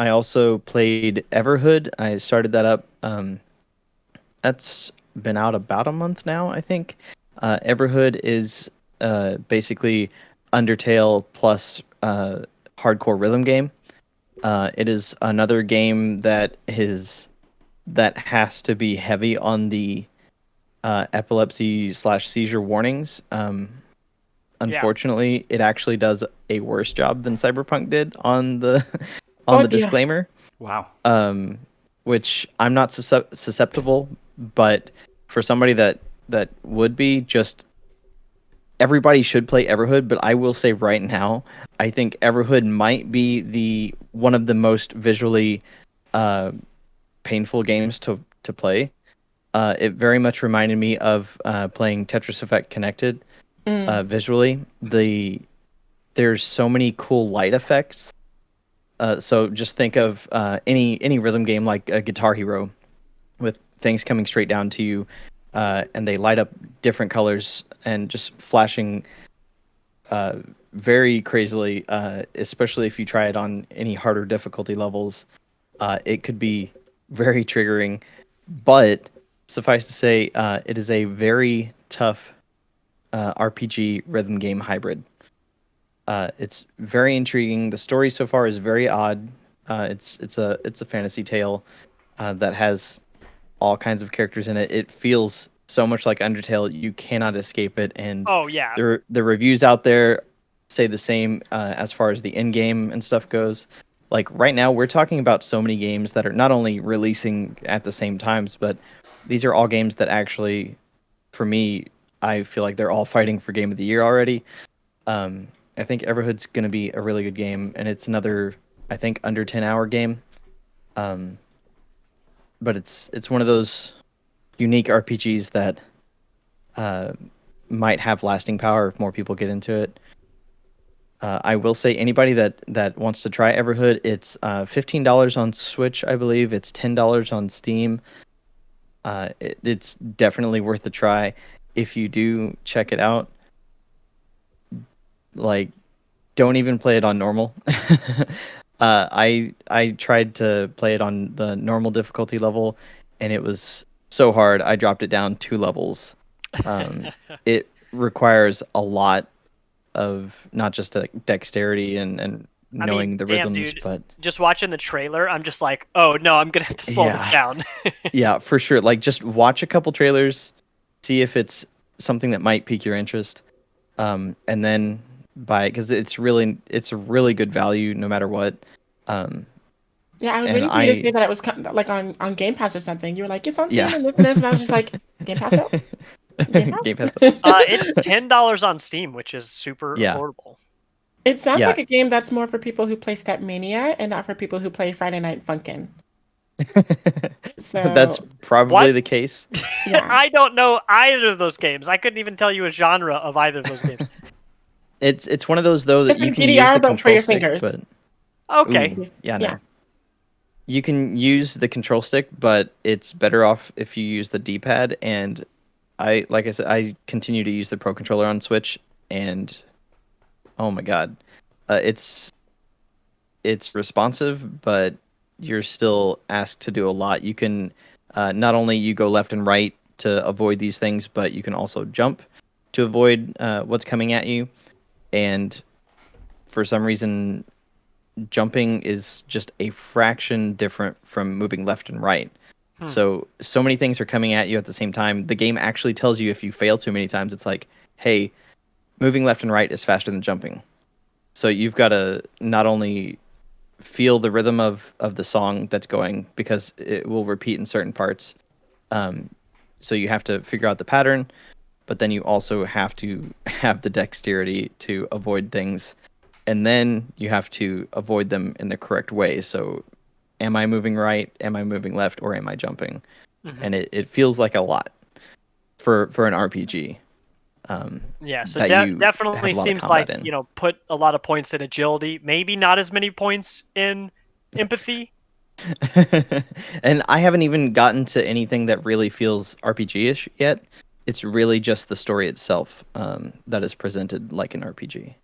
I also played Everhood. I started that up. That's been out about a month now, I think. Everhood is basically Undertale plus hardcore rhythm game. It is another game that has to be heavy on the epilepsy slash seizure warnings. Yeah. Unfortunately, it actually does a worse job than Cyberpunk did on the on Oh the yeah. disclaimer. Wow. Um, which I'm not susceptible, but for somebody that would be, just everybody should play Everhood. But I will say right now, I think Everhood might be the one of the most visually uh, painful games to play. It very much reminded me of playing Tetris Effect Connected. Mm. Visually, there's so many cool light effects. So just think of any rhythm game like a Guitar Hero, with things coming straight down to you, and they light up different colors and just flashing uh, very crazily. Especially if you try it on any harder difficulty levels, it could be very triggering. But suffice to say, it is a very tough RPG rhythm game hybrid. It's very intriguing. The story so far is very odd. It's a fantasy tale that has all kinds of characters in it. It feels so much like Undertale. You cannot escape it, and Oh yeah. the reviews out there say the same as far as the end game and stuff goes. Like right now, we're talking about so many games that are not only releasing at the same times, but these are all games that actually, for me, I feel like they're all fighting for Game of the Year already. Um, I think Everhood's going to be a really good game, and it's another, I think, under 10-hour game. Um, but it's one of those unique RPGs that uh, might have lasting power if more people get into it. I will say anybody that wants to try Everhood, it's $15 on Switch, I believe. It's $10 on Steam. It's definitely worth a try. If you do check it out, like, don't even play it on normal. I tried to play it on the normal difficulty level, and it was so hard. I dropped it down 2 levels. It requires a lot of not just dexterity and I mean, knowing the damn, rhythms, dude. but Just watching the trailer, I'm just like, oh no, I'm gonna have to slow this yeah, down. yeah, for sure. Like, just watch a couple trailers, see if it's something that might pique your interest, and then buy it, because it's a really good value no matter what. Um, Yeah, I was and waiting for you to say I that it was like on Game Pass or something. You were like, it's on Yeah. Steam and this, and I was just like, Game Pass though? Game Game Pass. Pass? It's $10 on Steam, which is super Yeah, affordable. It sounds yeah. like a game that's more for people who play Step Mania and not for people who play Friday Night Funkin'. That's So What? probably the case. yeah. I don't know either of those games. I couldn't even tell you a genre of either of those games. It's one of those though that It's you like can use DDR the but for control your stick, fingers. but Okay. ooh, yeah, Yeah. no. You can use the control stick, but it's better off if you use the D-pad. And like I said, I continue to use the Pro controller on Switch, and oh my God, it's responsive, but you're still asked to do a lot. You can not only you go left and right to avoid these things, but you can also jump to avoid what's coming at you. And for some reason, jumping is just a fraction different from moving left and right. Hmm. So many things are coming at you at the same time. The game actually tells you if you fail too many times, it's like, hey, moving left and right is faster than jumping. So you've got to not only feel the rhythm of the song that's going, because it will repeat in certain parts. Um, so you have to figure out the pattern, but then you also have to have the dexterity to avoid things, and then you have to avoid them in the correct way. So, am I moving right? Am I moving left? Or am I jumping? Hmm. And it feels like a lot for an RPG, Yeah, so that you have definitely a lot of seems combat like, in. put a lot of points in agility, maybe not as many points in empathy. And I haven't even gotten to anything that really feels RPG-ish yet. It's really just the story itself that is presented like an RPG.